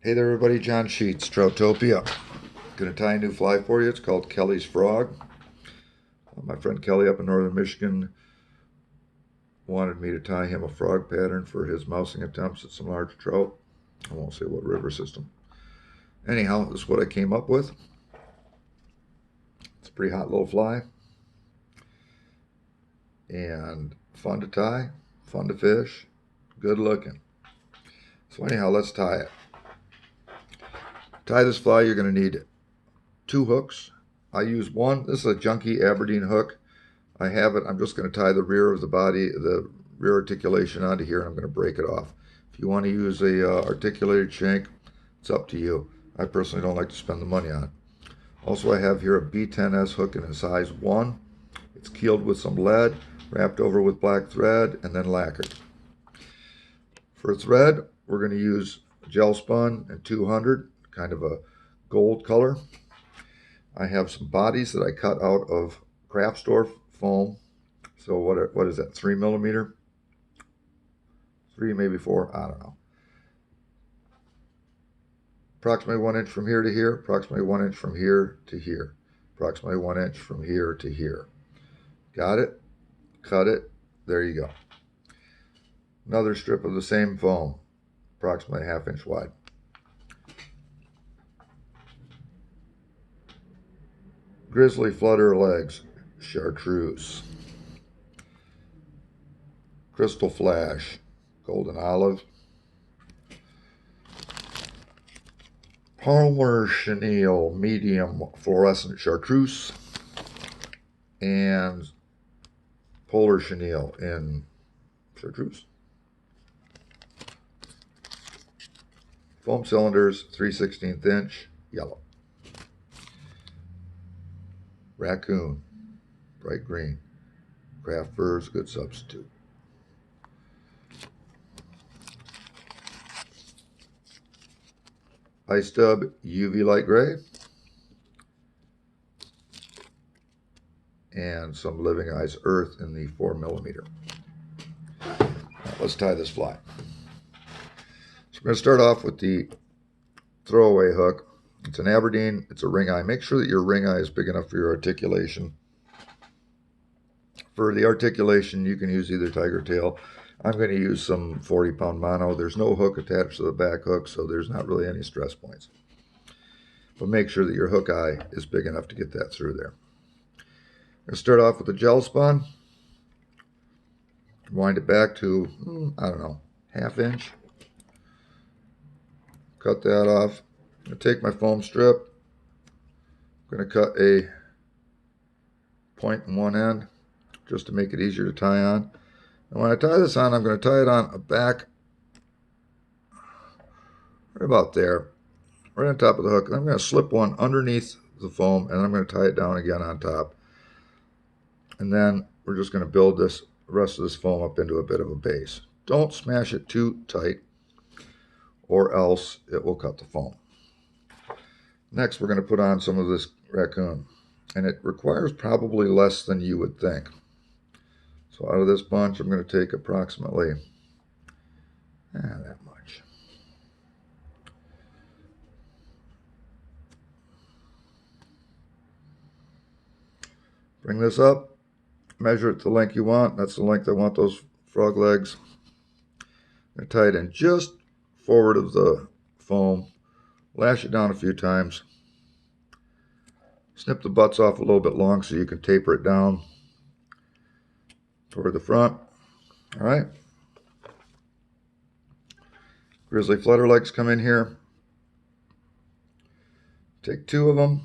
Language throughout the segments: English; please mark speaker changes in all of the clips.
Speaker 1: Hey there everybody, John Sheets, Troutopia. Gonna tie a new fly for you. It's called Kelley's Frog. My friend Kelley up in northern Michigan wanted me to tie him a frog pattern for his mousing attempts at some large trout. I won't say what river system. Anyhow, this is what I came up with. It's a pretty hot little fly. And fun to tie, fun to fish, good looking. So anyhow, let's tie it. To tie this fly, you're going to need 2 hooks. I use one. This is a junky Aberdeen hook. I have it. I'm just going to tie the rear of the body, the rear articulation onto here, and I'm going to break it off. If you want to use a articulated shank, it's up to you. I personally don't like to spend the money on it. Also, I have here a B10S hook in a size 1. It's keeled with some lead, wrapped over with black thread, and then lacquered. For thread, we're going to use gel spun and 200, kind of a gold color. I have some bodies that I cut out of craft store foam. So what is that, 3 millimeter? 3, maybe 4, I don't know. Approximately 1 inch from here to here, approximately 1 inch from here to here, approximately 1 inch from here to here. Got it? Cut it. There you go. Another strip of the same foam, approximately 1/2 inch wide. Grizzly flutter legs, chartreuse. Crystal flash, golden olive. Palmer chenille, medium fluorescent chartreuse. And polar chenille in chartreuse. Foam cylinders, 3/16 inch, yellow. Raccoon, bright green. Craft furs, good substitute. Ice Dub, UV light gray. And some Living Ice Earth in the 4 millimeter. Let's tie this fly. So we're going to start off with the throwaway hook. It's an Aberdeen, it's a ring eye. Make sure that your ring eye is big enough for your articulation. For the articulation, you can use either tiger tail. I'm going to use some 40-pound mono. There's no hook attached to the back hook, so there's not really any stress points. But make sure that your hook eye is big enough to get that through there. I'm going to start off with the gel spun. Wind it back to, I don't know, 1/2 inch. Cut that off. I'm going to take my foam strip. I'm going to cut a point in one end just to make it easier to tie on. And when I tie this on, I'm going to tie it on a back right about there, right on top of the hook. And I'm going to slip one underneath the foam, and I'm going to tie it down again on top. And then we're just going to build this rest of this foam up into a bit of a base. Don't smash it too tight, or else it will cut the foam. Next, we're going to put on some of this raccoon, and it requires probably less than you would think. So out of this bunch, I'm going to take approximately that much. Bring this up, measure it the length you want. That's the length I want those frog legs. I'm going to tie it in just forward of the foam. Lash it down a few times. Snip the butts off a little bit long so you can taper it down toward the front. All right. Grizzly flutter legs come in here. Take 2 of them.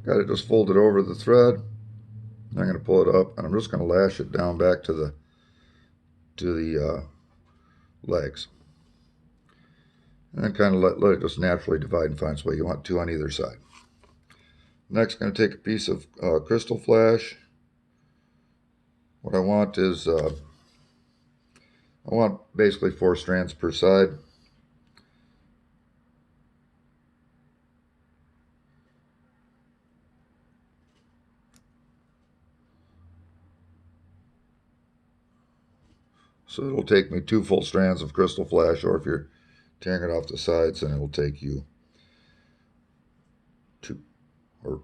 Speaker 1: Got it just folded over the thread. I'm going to pull it up, and I'm just going to lash it down back to the legs. And then kind of let it just naturally divide and find its way. You want 2 on either side. Next, I'm going to take a piece of crystal flash. What I want is I want basically 4 strands per side. So it'll take me 2 full strands of crystal flash, or if you're tearing it off the sides, then it'll take you 2 or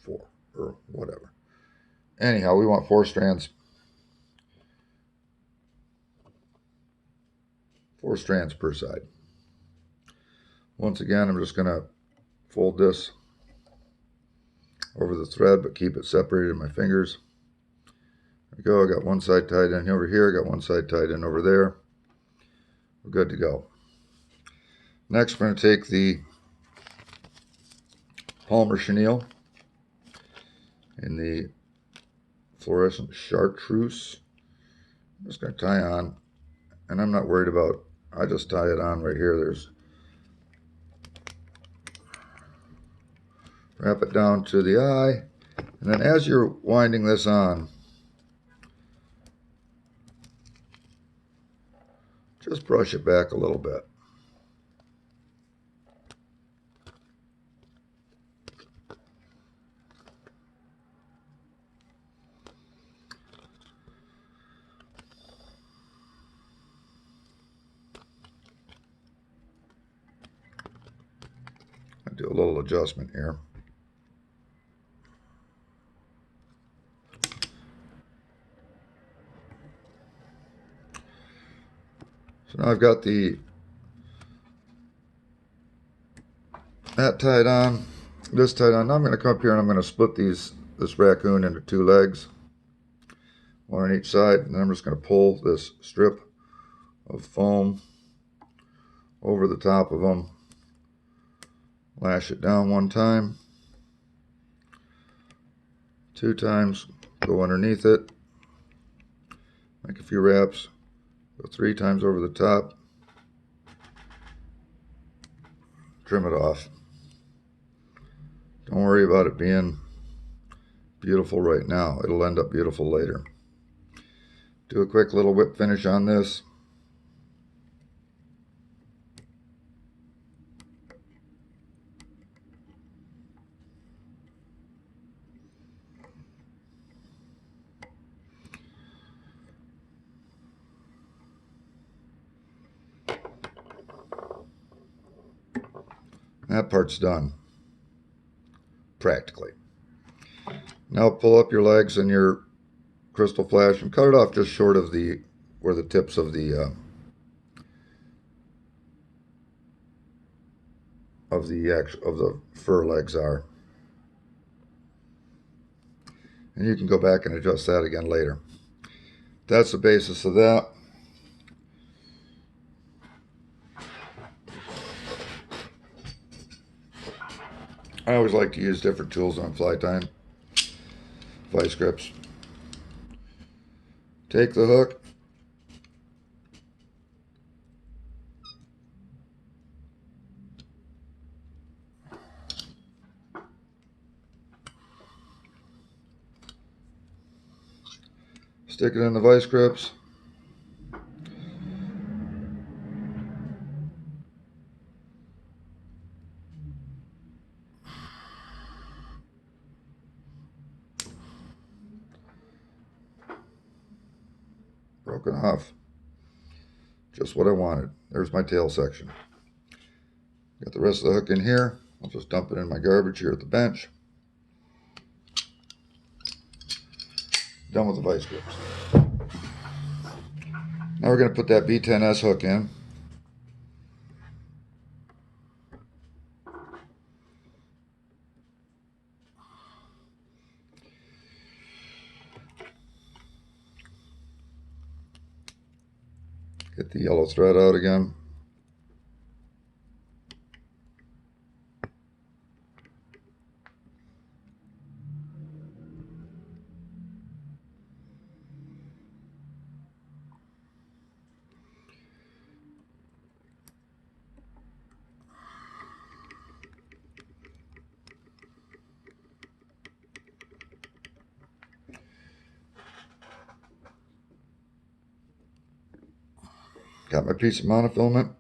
Speaker 1: 4 or whatever. Anyhow, we want 4 strands. 4 strands per side. Once again, I'm just going to fold this over the thread, but keep it separated in my fingers. There we go. I got one side tied in over here. I got one side tied in over there. We're good to go. Next, we're going to take the Palmer chenille in the fluorescent chartreuse. I'm just going to tie on, and I'm not worried about, I just tie it on right here. Wrap it down to the eye, and then as you're winding this on, just brush it back a little bit. I do a little adjustment here. So now I've got that tied on, this tied on. Now I'm going to come up here and I'm going to split this raccoon into 2 legs, one on each side, and then I'm just going to pull this strip of foam over the top of them, lash it down 1 time, 2 times, go underneath it, make a few wraps, go 3 times over the top, trim it off. Don't worry about it being beautiful right now. It'll end up beautiful later. Do a quick little whip finish on this. That part's done, practically. Now pull up your legs and your crystal flash and cut it off just short of where the tips of the fur legs are. And you can go back and adjust that again later. That's the basis of that. I always like to use different tools on fly tying. Vice grips. Take the hook, stick it in the vice grips, broken off. Just what I wanted. There's my tail section. Got the rest of the hook in here. I'll just dump it in my garbage here at the bench. Done with the vice grips. Now we're going to put that B10S hook in. Get the yellow thread out again. Got my piece of monofilament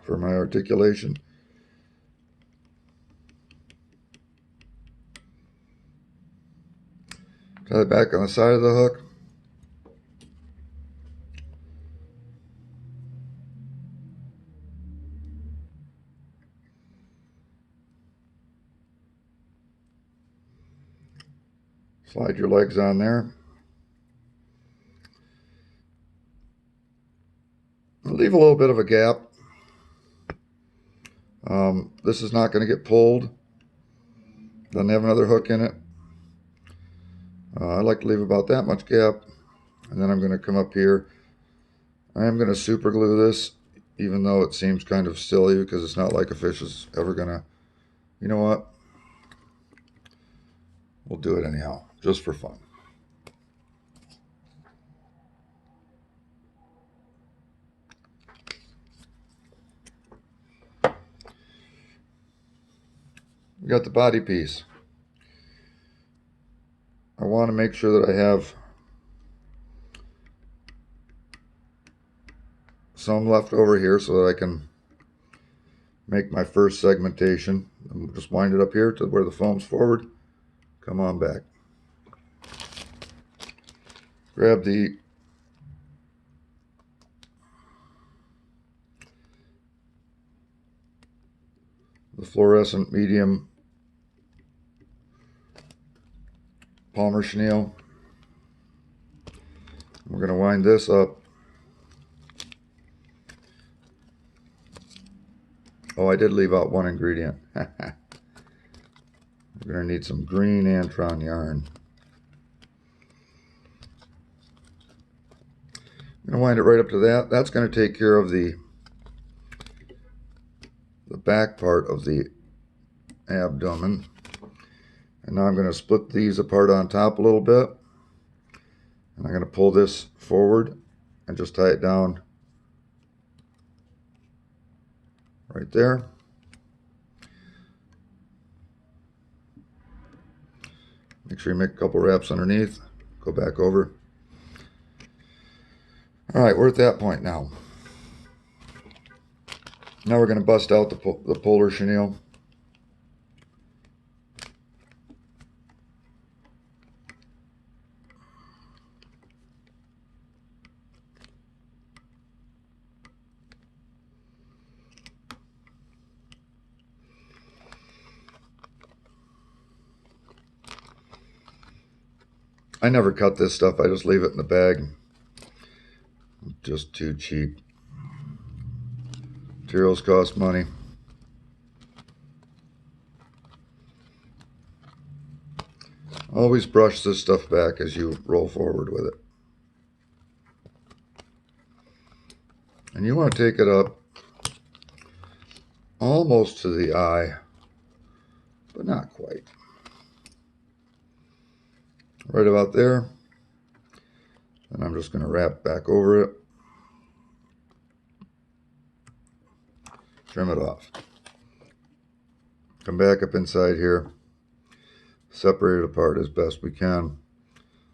Speaker 1: for my articulation. Tie it back on the side of the hook. Slide your legs on there. Leave a little bit of a gap. This is not going to get pulled. Doesn't have another hook in it. I like to leave about that much gap. And then I'm going to come up here. I am going to super glue this, even though it seems kind of silly because it's not like a fish is ever going to, you know what? We'll do it anyhow, just for fun. We got the body piece. I want to make sure that I have some left over here so that I can make my first segmentation. And just wind it up here to where the foam's forward. Come on back. Grab the fluorescent medium Palmer chenille. We're going to wind this up. Oh, I did leave out one ingredient. We're going to need some green Antron yarn. I'm going to wind it right up to that. That's going to take care of the back part of the abdomen. And now I'm going to split these apart on top a little bit. And I'm going to pull this forward and just tie it down right there. Make sure you make a couple wraps underneath. Go back over. All right, we're at that point now. Now we're going to bust out the polar chenille. I never cut this stuff. I just leave it in the bag. Just too cheap. Materials cost money. Always brush this stuff back as you roll forward with it. And you want to take it up almost to the eye, but not quite. Right about there. And I'm just going to wrap back over it. Trim it off. Come back up inside here. Separate it apart as best we can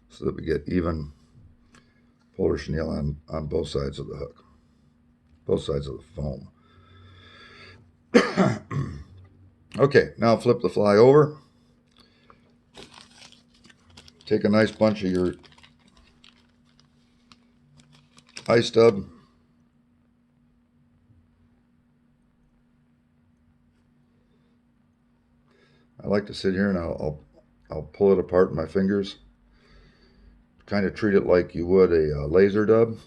Speaker 1: so that we get even polar chenille on both sides of the hook. Both sides of the foam. Okay, now flip the fly over. Take a nice bunch of your eye stub. I like to sit here and I'll pull it apart in my fingers. Kind of treat it like you would a laser dub.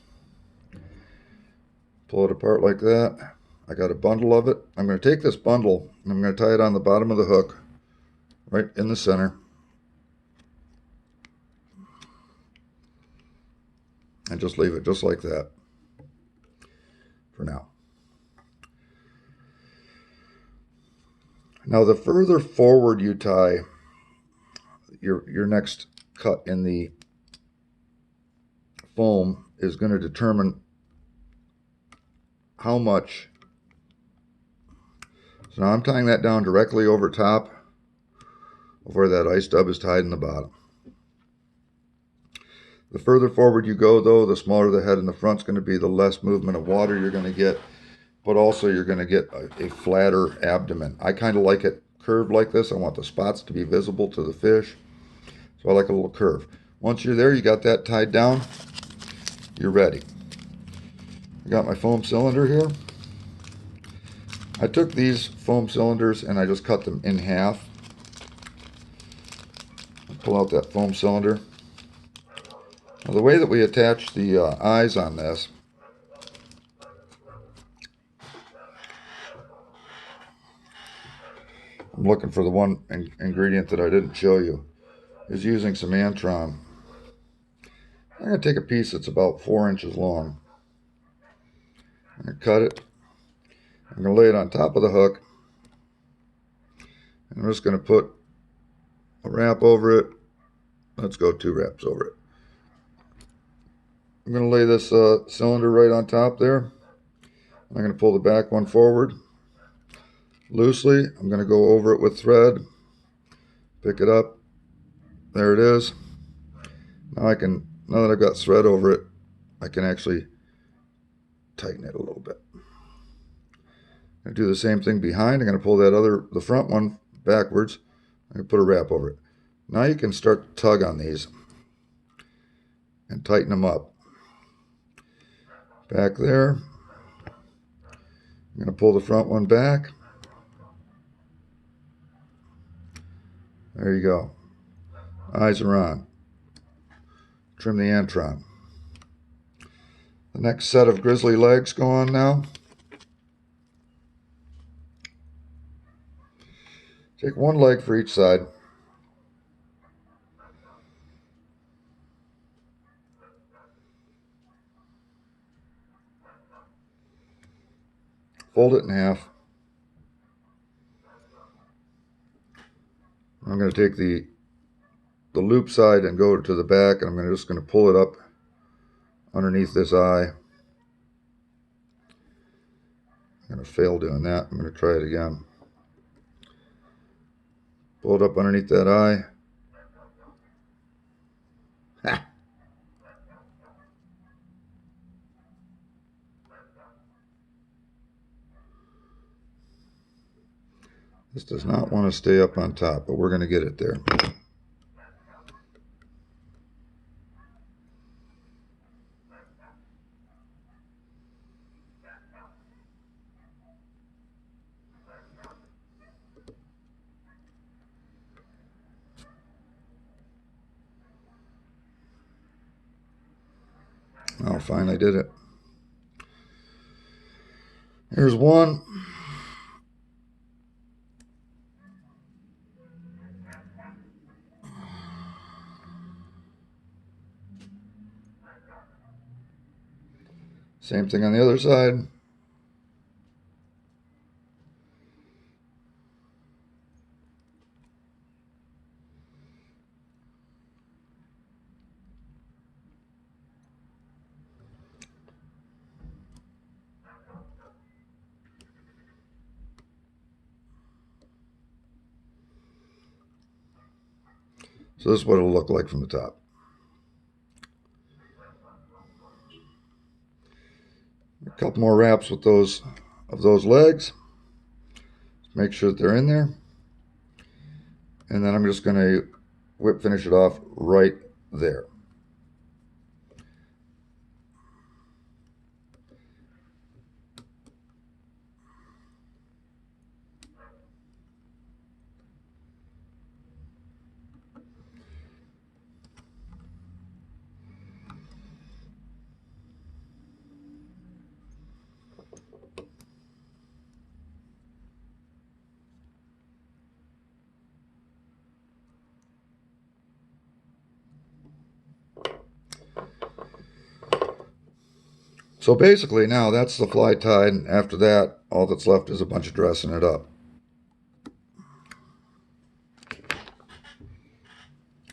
Speaker 1: Pull it apart like that. I got a bundle of it. I'm going to take this bundle and I'm going to tie it on the bottom of the hook, right in the center. And just leave it just like that for now. Now the further forward you tie your next cut in the foam is going to determine how much. So now I'm tying that down directly over top of where that eye stub is tied in the bottom. The further forward you go, though, the smaller the head in the front's going to be, the less movement of water you're going to get, but also you're going to get a flatter abdomen. I kind of like it curved like this. I want the spots to be visible to the fish, so I like a little curve. Once you're there, you got that tied down, you're ready. I got my foam cylinder here. I took these foam cylinders and I just cut them in half. Pull out that foam cylinder. Now, the way that we attach the eyes on this, I'm looking for the one ingredient that I didn't show you, is using some Antron. I'm going to take a piece that's about 4 inches long. I'm going to cut it. I'm going to lay it on top of the hook. And I'm just going to put a wrap over it. Let's go 2 wraps over it. I'm going to lay this cylinder right on top there. I'm going to pull the back one forward loosely. I'm going to go over it with thread. Pick it up. There it is. Now that I've got thread over it, I can actually tighten it a little bit. I'm going to do the same thing behind. I'm going to pull the front one backwards. I'm going to put a wrap over it. Now you can start to tug on these and tighten them up. Back there. I'm going to pull the front one back. There you go. Eyes are on. Trim the Antron. The next set of grizzly legs go on now. Take one leg for each side. Fold it in half. I'm going to take the loop side and go to the back, and I'm just going to pull it up underneath this eye. I'm going to fail doing that. I'm going to try it again. Pull it up underneath that eye. Ha! This does not want to stay up on top, but we're going to get it there. Oh, finally did it. Here's one. Same thing on the other side. So this is what it'll look like from the top. A couple more wraps with those legs. Make sure that they're in there. And then I'm just going to finish it off right there. So basically now that's the fly tied, and after that all that's left is a bunch of dressing it up.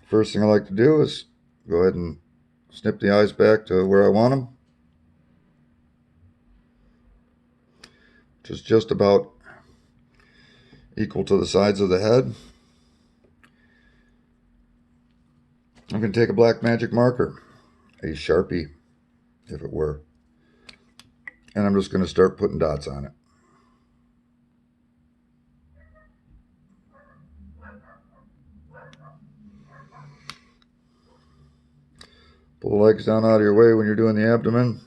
Speaker 1: First thing I like to do is go ahead and snip the eyes back to where I want them, which is just about equal to the sides of the head. I'm going to take a black magic marker. a Sharpie, if it were. And I'm just going to start putting dots on it. Pull the legs down out of your way when you're doing the abdomen.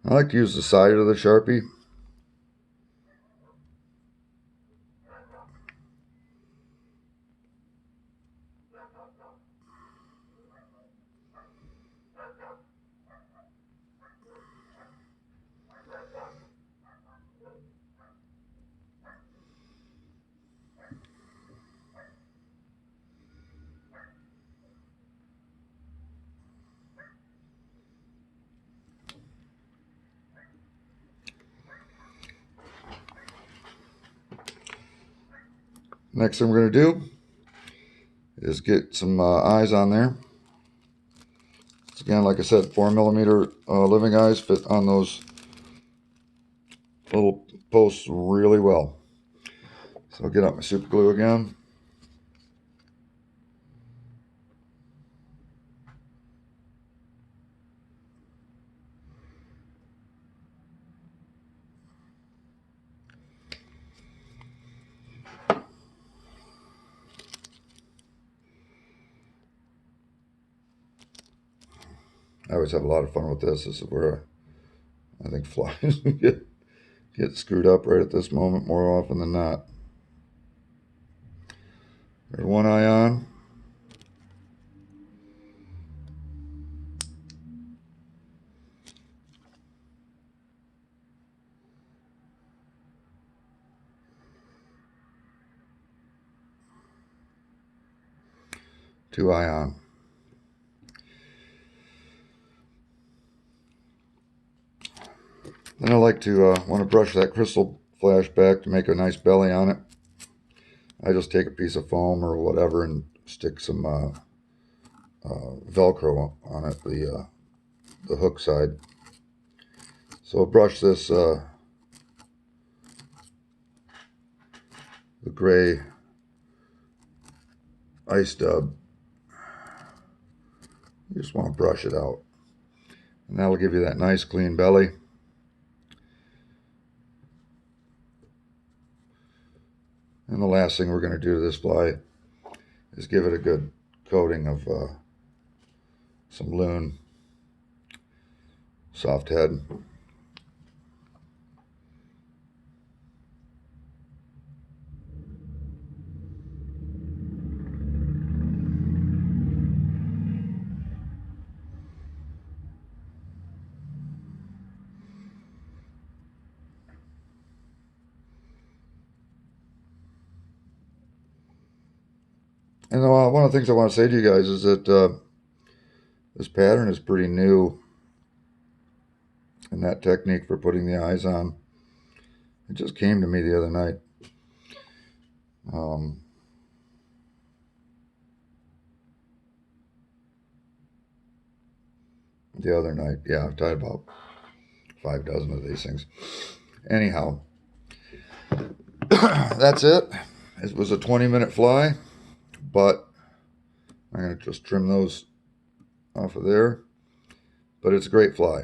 Speaker 1: I like to use the side of the Sharpie. Next thing we're going to do is get some eyes on there. It's again, like I said, 4mm living eyes fit on those little posts really well. So I'll get out my super glue again. I always have a lot of fun with this. This is where I think flies get screwed up right at this moment more often than not. There's one eye on. Two eye on. Then I like to want to brush that crystal flash back to make a nice belly on it. I just take a piece of foam or whatever and stick some Velcro on it, the hook side. So I'll brush this the gray ice dub. You just want to brush it out, and that'll give you that nice clean belly. And the last thing we're going to do to this fly is give it a good coating of some loon soft head. And one of the things I want to say to you guys is that this pattern is pretty new, and that technique for putting the eyes on, it just came to me the other night. Yeah, I've tied about 5 dozen of these things. Anyhow, that's it. It was a 20-minute fly, but I'm going to just trim those off of there. But it's a great fly.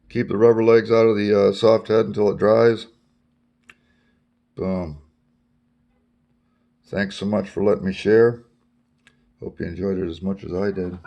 Speaker 1: Keep the rubber legs out of the soft head until it dries. Boom. Thanks so much for letting me share. Hope you enjoyed it as much as I did.